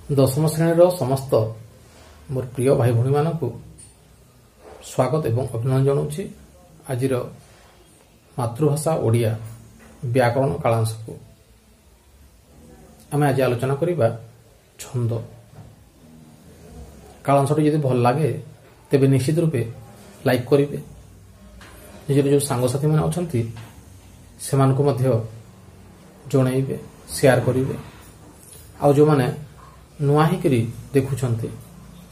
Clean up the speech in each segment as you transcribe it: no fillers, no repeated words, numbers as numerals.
दशम श्रेणी समस्त मोर प्रिय भाई भौणी मानू स्वागत एवं अभिनंदन जनाऊँगी। आज मातृभाषा ओडिया व्याकरण कालांश को आम आज आलोचना करवा छंद। कालांशटी यदि भल लगे तेबे निश्चित रूपे लाइक करेंगे। निजर जो सांगसाथी मैंने अच्छा से जनइबे शेयर करेंगे। आ जो मैंने नुआ हिकरी देखुंट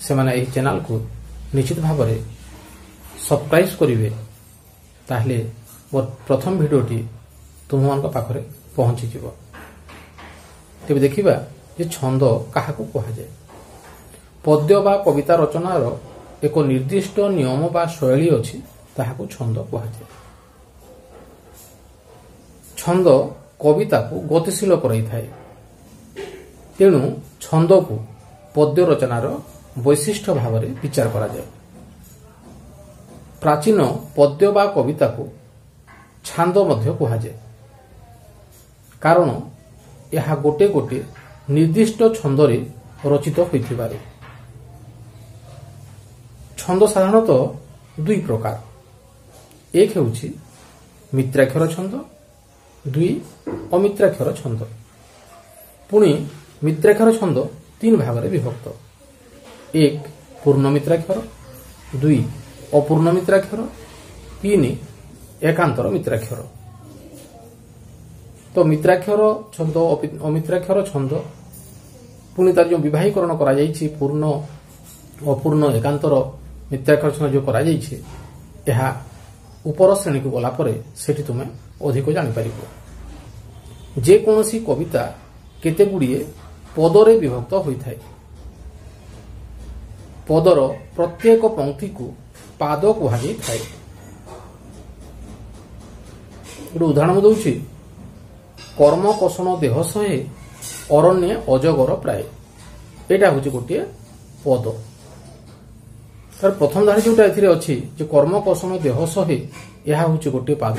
से माने यही चैनल को निश्चित भाव में सब्सक्राइब करेंगे। ताहले मोर प्रथम भिडियोटी तुम मान पाखरे पहुंची जीव। तेज देखा जे छंद क्या कहुए। पद्य बा कविता रचनार एक निर्दिष्ट नियम बा शैली अच्छी ताहाकू छंद कहुए। छंद कविता को गतिशील कराई थाए। तेणु छंद को पद्य रचनार वैशिष्ट्य भाव में विचार करा जाए। प्राचीन पद्य बा कविता को छांद मध्य कहुए, कारण यह गोटे गोटे निर्दिष्ट छंदरे रचित होइथिबारु। छंद साधारणतः दुई प्रकार। एक हेउछि मित्राक्षर छंद, दुई अमित्राक्षर छंद। पुणी मित्राक्षर छंद तीन भाग में विभक्त। एक पूर्ण मित्राक्षर, दुई अपूर्ण मित्राक्षर, तीन एकांतर मित्राक्षर। तो मित्राक्षर छंद अमित्राक्षर छंद पुणी तार जो विवाहीकरण करा जायछि पूर्ण अपूर्ण एकांतर मित्राक्षर छंद जो करा जायछि एहा ऊपर श्रेणी को गला परे सेठी तुमे अधिक जानि परिबो। जे कोनोसी कविता केते गुड़िए पदरे विभक्त होइथाय। पदर प्रत्येक पंक्ति को पाद कहुई थाए। गोटे उदाहरण दूसरी कर्म कषण देह सहे अरण्य अजगर प्राय। एटा हूँ गोटे पद। तार प्रथम धारी जोटा अच्छी जो कर्म कषण देह सहे यह हूँ गोटे पाद।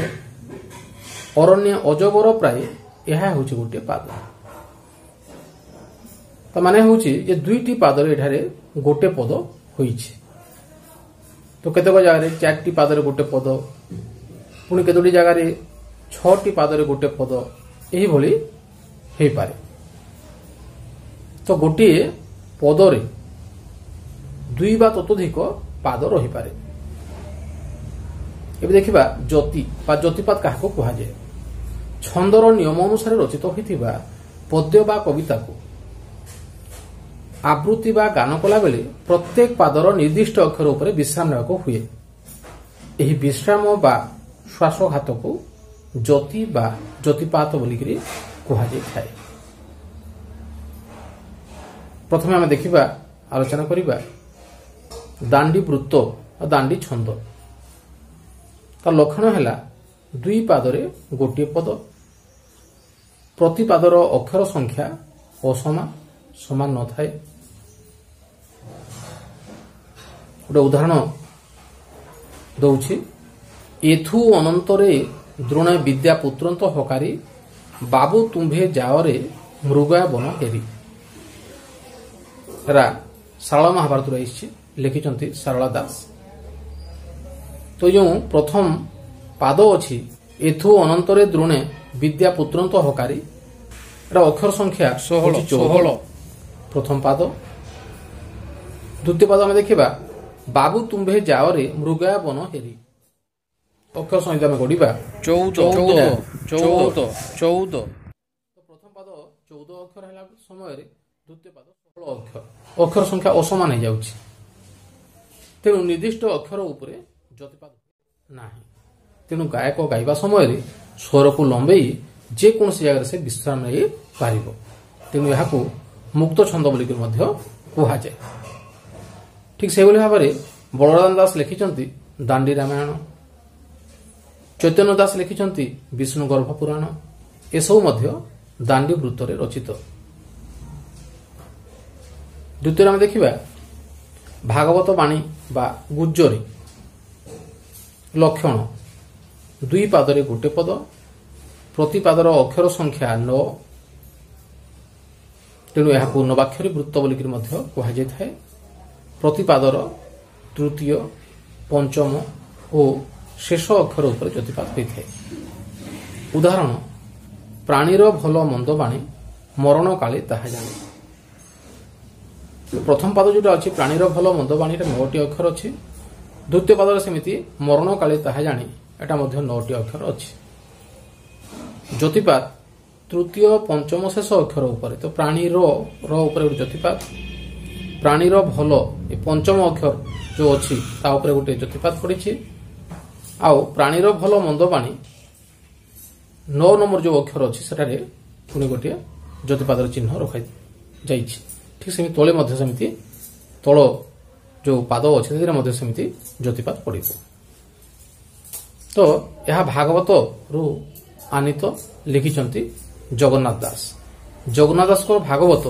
अरण्य अजगर प्राय यह हूँ गोटे पाद। तो माने हूँ ये दुईटी पादर एठारे गोटे पद होइछि। तो केतक जगह चारटी पादर गोटे पद, पुणी केतोटी जगह छटी पादर गोटे पद यही भली हेई पारे। तो गोटे पदरे दुई बा ततोधिक पाद रही पारे। एबे देखिबा ज्योति बा ज्योतिपात काहाको कुहाजे। छंदर नियम अनुसार रचित होइथिबा पद्य बा कविता को आवृत्ति बा गान कला बेले प्रत्येक पादर निर्दिष्ट अक्षर उपरे विश्राम नेबाक हुए। एही विश्राम बा श्वासघात को ज्योति बा ज्योतिपात बोलिकरी कुहा जाय। प्रथमे आमे देखिबा आलोचना करिबा दांडी वृत्त और दांडी छंद। तार लक्षण हैला दुई पादरे गोटे पद, प्रति पादर अक्षर संख्या असमान समान न थाए। गोटे उदाहरण दौछि एथु अनंतरे द्रोण विद्या पुत्रंत हकारी बाबू तुम्भे जाओरे मृगया बन हेरी। रा सारला महाभारत रही लिखिं सारला दास। तो जो प्रथम पाद अच्छी एथु अनंतरे द्रोणे विद्या पुत्रंत हकारी अक्षर संख्या 16 प्रथम पाद। द्वितीय पाद में देखा बाबू तुम्भे जाओरे मृगया बन हेरी। अक्षर संख्या में गढ़ा 14। तो प्रथम पाद 14 अक्षर है समय द्वितीय पाद 16 अक्षर। अक्षर संख्या असमान हो जाउछि। तेणु निर्दिष्ट अक्षर उपरे ज्योतिपात नाही। तेणु गायक गाइबा समय स्वर को लंबई जेकोसी जगह से विश्राम नहीं पारिबो। तेणु यहाकू मुक्त छंद बोलिक कहुए। ठीक से भाव में बलराम दास लिखिं दांडी रामायण, चैतन्य दास लिखिं विष्णु गर्भ पुराण। एसबू दांडी वृत्त रचित। द्वितीय आम देखा भागवत बाणी बा गुज्जरी। लक्षण दुई पादरे गोटे पद, प्रति पादर अक्षर संख्या 9, तेणु यह पूर्णवाक्षरी वृत्त बोलिक कहुए। प्रतिपादर तृतीय पंचम और शेष अक्षर उपर ज्योतिपात होता है। उदाहरण प्राणीर भल मंद बाणी मरण काले ताहा जाने। प्रथम पाद जो अच्छी प्राणीर भल मंद बाणी 9टी अक्षर अच्छी। द्वितीय पाद सेमती मरण काले ताहा जाने एटा 9टी अक्षर अच्छी। ज्योतिपात तृतीय पंचम शेष अक्षर उपर तो प्राणी ऊपर ज्योतिपात। प्राणीर भल ये पंचम अक्षर जो अच्छी गोटे ज्योतिपात पड़ी। आउ प्राणीर भल मंद बाणी 9 नंबर जो अक्षर अच्छी सेटारे पुणी गोटे ज्योतिपातर चिन्ह रखा जाइए। ठीक सेमती तले सेमती तल जो पाद अच्छे सेमती ज्योतिपात पड़। तो यह भागवत रु आनीत लिखिंट जगन्नाथ दास। जगन्नाथ दास को भागवत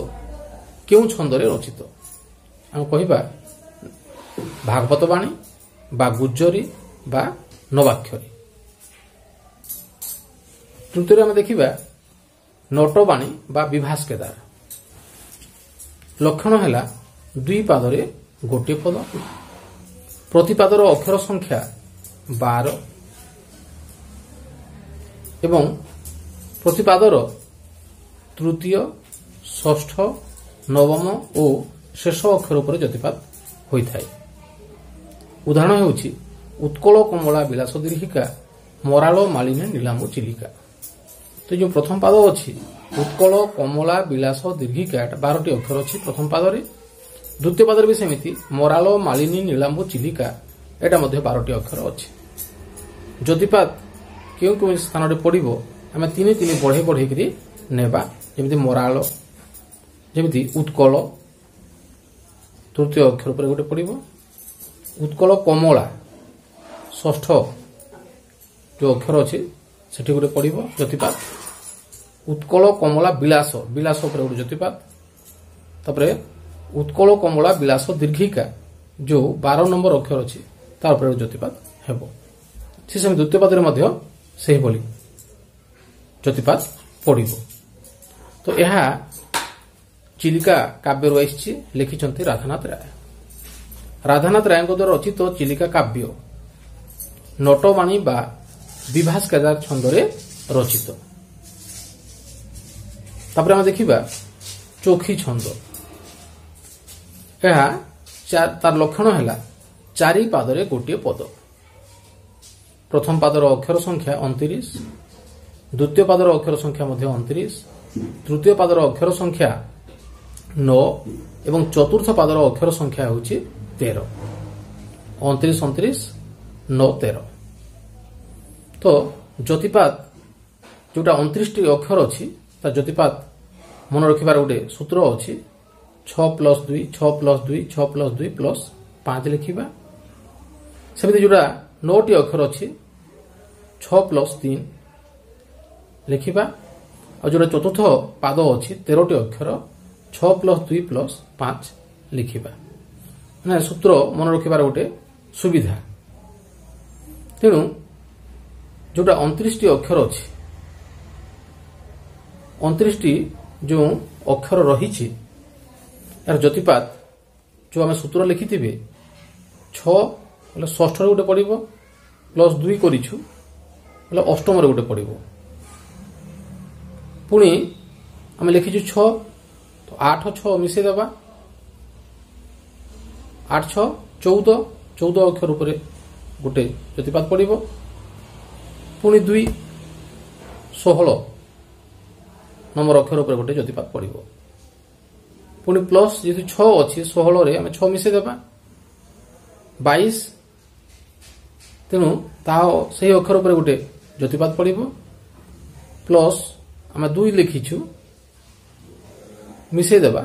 क्यों छंदरे रचित आम कहिबा भागवत बाणी बा गुज्जरी बा नवाक्षरी। तृतीय आम देखा नटबाणी बा विभास केदार। लक्षण है दुई पादरे गोटे पद। प्रतिपादर अक्षर संख्या 12 एवं प्रतिपादर तृतीय षष्ठ नवम और शेष अक्षर उपर ज्योतिपात होता है। उदाहरण होउछि उत्कल कमला विलास दीर्घिका मराल मालिनी नीलांबु चिलिका। तो जो प्रथम पाद अच्छी उत्कल कमला विलास दीर्घिका 12टी अक्षर अच्छी प्रथम पादरे। द्वितीय पादरे भी सेमिति मराल मालिनी नीलांबु चिलिका एटा 12टी अक्षर अच्छी। ज्योतिपात क्यों क्यों स्थान पड़ो आम 3 बढ़े बढ़े नेबा जमी मराल जमी उत्कल तृतीय अक्षर पर गोटे पड़ो। उत्कल कमला षष्ठ जो अक्षर अच्छी सेठी गोटे पड़ो ज्योतिपात। उत्कल कमला विलास विलास उपर गोटे ज्योतिपात। तापरे उत्कल कमला विलास दीर्घिका जो 12 नंबर अक्षर अच्छी तार उपर ज्योतिपात हेबो। से द्वितीय पादरे से बोली ज्योतिपात पड़ो। तो यह चिलिका काव्य रही लिखिंट राधानाथ राय। राधानाथ राय द्वारा रचित चिलिका काव्य नटबाणी बा विभास केदार छंदरे रचित। तापर आम देखा चोखी छंद। तार लक्षण है 4 पादरे गोटे पद। प्रथम पादर अक्षर संख्या 29, द्वितीय पादर अक्षर संख्या 29, तृतीय पादर अक्षर संख्या 9 एवं चतुर्थ पादर अक्षर संख्या होची 13। 29, 29, 9, 13। तो ज्योतिपात जोटा 29टी अक्षर अच्छी तार ज्योतिपात मन रखिबार गोटे सूत्र अच्छी 6+2 6+2 6+2 +5 लिखिबा। सेमती जोटा 9टी अक्षर अच्छी 6+3 लिखिबा। और जोटा चतुर्थ पाद अच्छी 13टी अक्षर 6+2 +5 लिखिबा। ना सूत्र मन रखिबार गोटे सुविधा। तेणु जोटा 29टी अक्षर अच्छी 29टी जो अक्षर रही यार ज्योतिपात जो आम सूत्र लिखि 6 षष्ठ गोटे पड़ो +2 करूँ अष्टम गोटे पड़ो। पुणी आम लिखिचु 6 तो 8 6 मिसेदेबा 8 6 14 14 अक्षर उपर गोटे ज्योतिपात पड़ो। पुणी 2 16 नंबर अक्षर उपर गोटे ज्योतिपात पड़ो। पुणी प्लस जेहतु 6 अच्छी 16 आम 6 मिसेदेबा 22। तेणु से अक्षर उपर गोटे ज्योतिपात पड़ो। प्लस आम 2 लिखिचु मिसेदेबा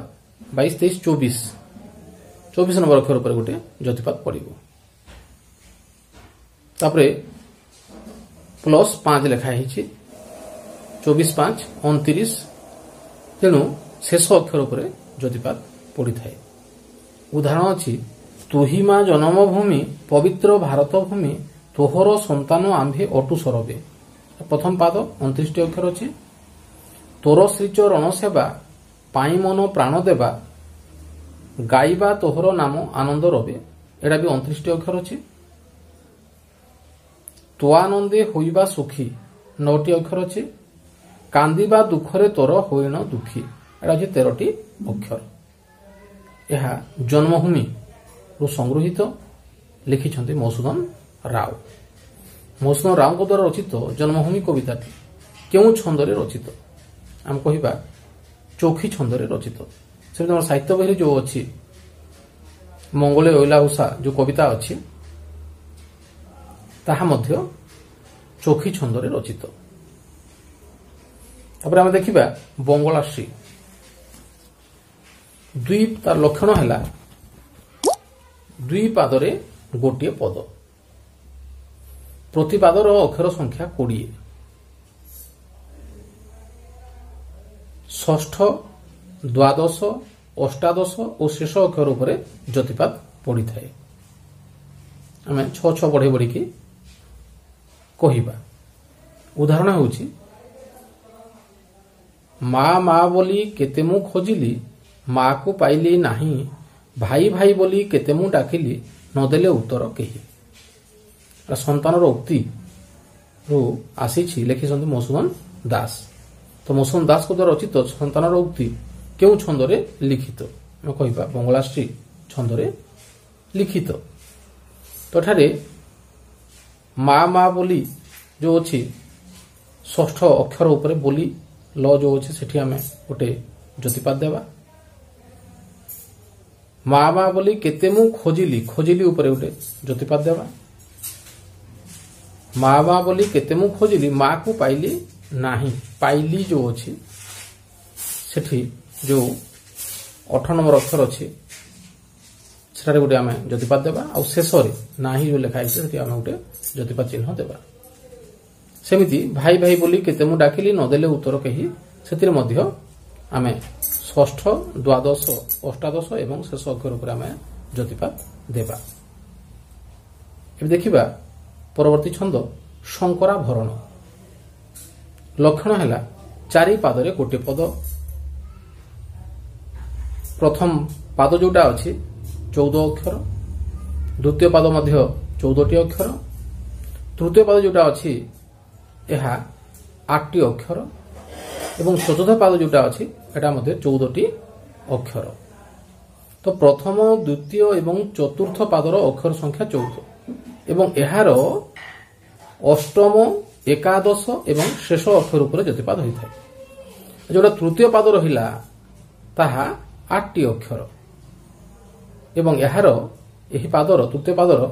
22 23 24 24 नंबर अक्षर उपर गोटे ज्योतिपात पड़ो। तापरे प्लस 5 लिखा है 24 5 29। तेणु शेष अक्षर उपर ज्योतिपात पड़ी थाए। उदाहरण अच्छी तुही माँ जन्मभूमि पवित्र भारत भूमि तोहर संतान आंभे अटु सरबे। प्रथम पाद 29टी अक्षर अच्छी तोर श्रीचरण सेवा पाई मन प्राण देवा गाइबा तोहर नाम आनंद रवे एटा भी 29 अक्षर अच्छे। त्वानंदे होइबा सुखी 9 अक्षर अच्छे। कांदिबा दुखरे तोर होइन दुखी एटा अच्छे 13 अक्षर। यह जन्मभूमि रु संगृहित लिखिछन्ति मधुसूदन राव। मधुसूदन राव द्वारा रचित जन्मभूमि कविताटी केउं छंदरे रचित आम कहिबा चौखी छंदरे रचित। से साहित्य बही जो अच्छी मंगले ओइला उषा जो कविता अच्छी ताहा मध्य चौखी छंदरे रचित। तापर आम देखिबा बंगलाश्री दुई तार लक्षण है दुई पादरे गोटे पद प्रतिपादर अक्षर संख्या 20 षष्ठ द्वादश अष्टादश और शेष अक्षर उपरे ज्योतिपात पड़ी थाए। आम 6 बढ़े बढ़ी कहवा उदाहरण होउछि माँ माँ बोली केते मु खोजिली माँ को पाइली नाही भाई भाई बोली केते मु डाकिली नदेले उत्तर केही। संतानर उक्ति रु आसी लिखिछन्ति मधुसूदन दास। तो मधुसूदन दास को द्वारा रचित संतानर उक्ति केउ छंदरे लिखित मैं कहवा बंगलाश्री छंदरे लिखित। तो ठारे माँ माँ बोली जो अच्छी षष्ठ अक्षर उपरे बोली ल जो अच्छे सेठी आमे गोटे ज्योतिपात देवा। माँ माँ बोली केते मु खोजिली खोजिली उपरे गोटे ज्योतिपात देवा। माँ माँ बोली केते मु खोजिली माँ को पाइली नाही पाइली जो अच्छी सेठी जो 8 नंबर अक्षर अच्छी सेठारे गोटे आमे ज्योतिपात देवा। आ शेष नाही जो लिखा है आमे गोटे ज्योतिपात चिन्ह देवा। सेमिति भाई भाई बोली केते मु डाकिली नदेले उत्तर केही सेतिरे मध्य आमे षष्ठ द्वादश अष्टादश एवं शेष अक्षर उपर आमे ज्योतिपात देवा। एबे देखिबा परवर्ती छंद शंकरा भरण। लक्षण है 4 पादरे गोटे पद। प्रथम पाद जोटा अच्छी 14 अक्षर द्वितीय पाद मध्य 14टी अक्षर तृतीय पाद जोटा अच्छी यह 8टी अक्षर एवं चतुर्थ पाद जोटा अच्छी एटा मध्य 14टी अक्षर। तो प्रथम द्वितीय एवं चतुर्थ पादर अक्षर संख्या 14 एवं एहार अष्टम एकादश एवं शेष अक्षर उपर ज्योतिपात होता है। जोटा तृतीय पाद रहिला ताहा 8टी अक्षर एवं एहार एही पादर तृतीय पादर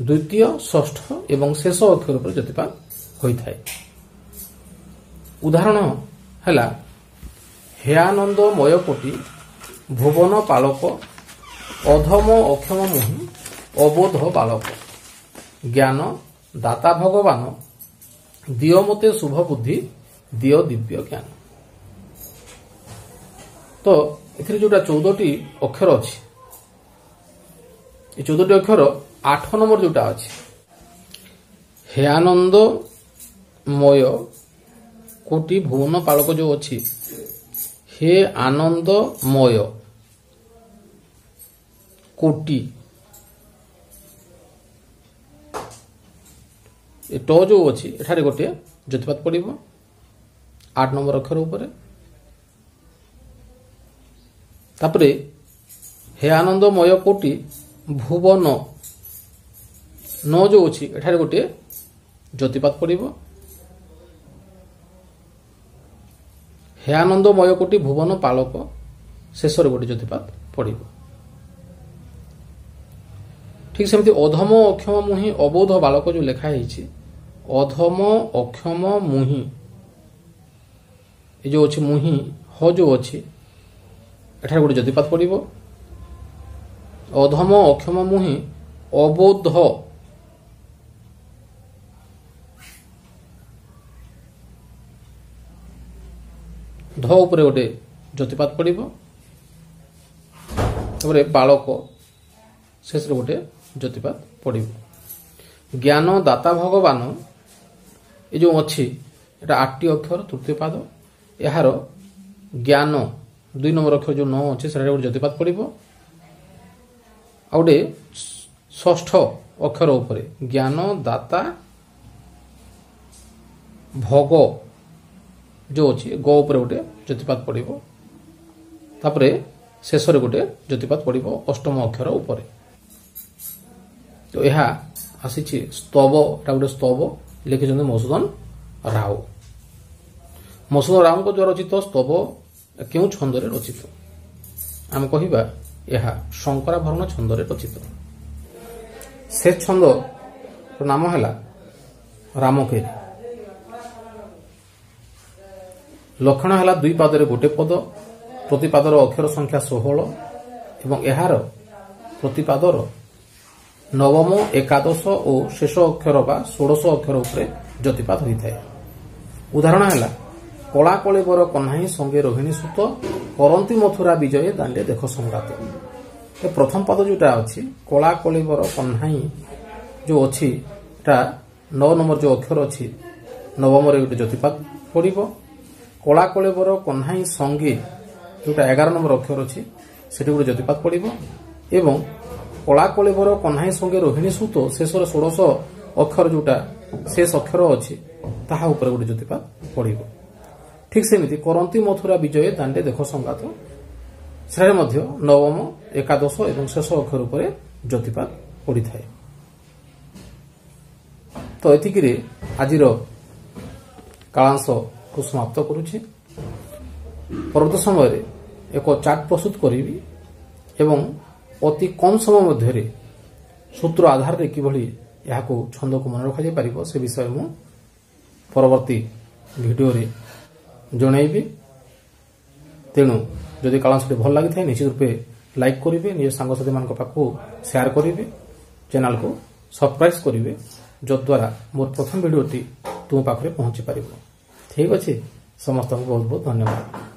द्वितीय षष्ठ एवं शेष अक्षर उपर ज्योतिपात होता है। उदाहरण है हे आनंद मय कोटि भुवन पालक अधम अक्षम मुहि अबोध बालक ज्ञान दाता भगवान दियो मते शुभ बुद्धि दियो दिव्य ज्ञान। तो एथिरे जोटा 14टी अक्षर अछि ए 14टी अक्षर 8 नंबर जोटा अछि हे आनंद मय कोटि भुवन पालक जो अछि हे आनंद मय कोटि ए ट जो अछि एठारे गोटे ज्योतिपात पड़िबो 8 नंबर अक्षर उपरे। तापरे हे आनंद मय कोटि भुवन न जो अछि एठारे गोटे ज्योतिपात पड़िबो। हे आनंद मय कोटि भुवन पालक शेष गोटे ज्योतिपात पड़िबो। ठीक सेमती अधम अक्षम मुहि अबोध बालक जो लेखा है अधम अक्षम मुहि ये जो अच्छे मुहि ह जो अच्छे एठार गोटे ज्योतिपात पड़िबो। अधम अक्षम मुहि अबोध ध उपरे गोटे ज्योतिपात पड़िबो। तापरे बालक शेष गोटे ज्योतिपात पड़िबो। ज्ञान दाता भगवान ये जो अच्छी एटा 8टी अक्षर तृतीय पाद यार ज्ञान 2 नंबर अक्षर जो न अच्छे से गोटे ज्योतिपात पड़ो आउटे षष्ठ अक्षर उपरे ज्ञान दाता भोग जो अच्छी ग उपरे गोटे ज्योतिपात पड़ो तापरे शेष गोटे ज्योतिपात पड़ो अष्टम अक्षर उपरे तो यह आसी स्तव गोटे स्तव लिखिं मधुसूदन राव। मधुसूदन राव द्वारा रचित स्तव क्यों छंद रचित आम कहवा यह शंकराभरण छंद रचित से छंद नाम है रामकेरी। लक्षण है 2 पादर गोटे पद प्रतिपादर अक्षर संख्या 16 एवं यार प्रतिपादर नवम एकादश और शेष अक्षर बा 16 अक्षर उपरे ज्योतिपात होता है। उदाहरण है कला कलेबर कन्हाई संगे रोहिणी सुत करंती मथुरा विजय दांडे देख संगात। प्रथम पद जोटा अच्छी कला कलेबर कन्हाई जो अच्छी 9 नंबर जो अक्षर अच्छी नवम गोटे ज्योतिपात पड़ो कला कलेबर कन्हाई संगे जोटा 11 नंबर अक्षर अच्छी से गोटे ज्योतिपात पड़ो एवं कला कलेबर कन्हाई संगे रोहिणी सुत शेष 16 अक्षर जोटा शेष अक्षर अच्छी ताहा ऊपर गोटे ज्योतिपात पड़ो। ठीक सेमिति करंती मथुरा विजय दांडे देख संगात से नवम एकादश एवं शेष अक्षर उपरे ज्योतिपात पड़ी थाए। तो एतिक आज कालांश को समाप्त करुछि। परवर्त समय एक चार्ट प्रस्तुत करी एवं अति कम समय मध्य सूत्र आधार रे किभली याको छंद को मन रखा जाय परिबो से विषय मु परवर्ती वीडियो रे जणैबी। तेणु जदि कालांशटी भल लगी था निश्चित रूपे लाइक करेंगे निज सांगसाथी मान पाखु शेयर करेंगे चैनल को सब्सक्राइब करेंगे जद्वारा मोर प्रथम वीडियोटी तुम पाखे पहुंची पार। ठीक अच्छे समस्त बहुत बहुत धन्यवाद।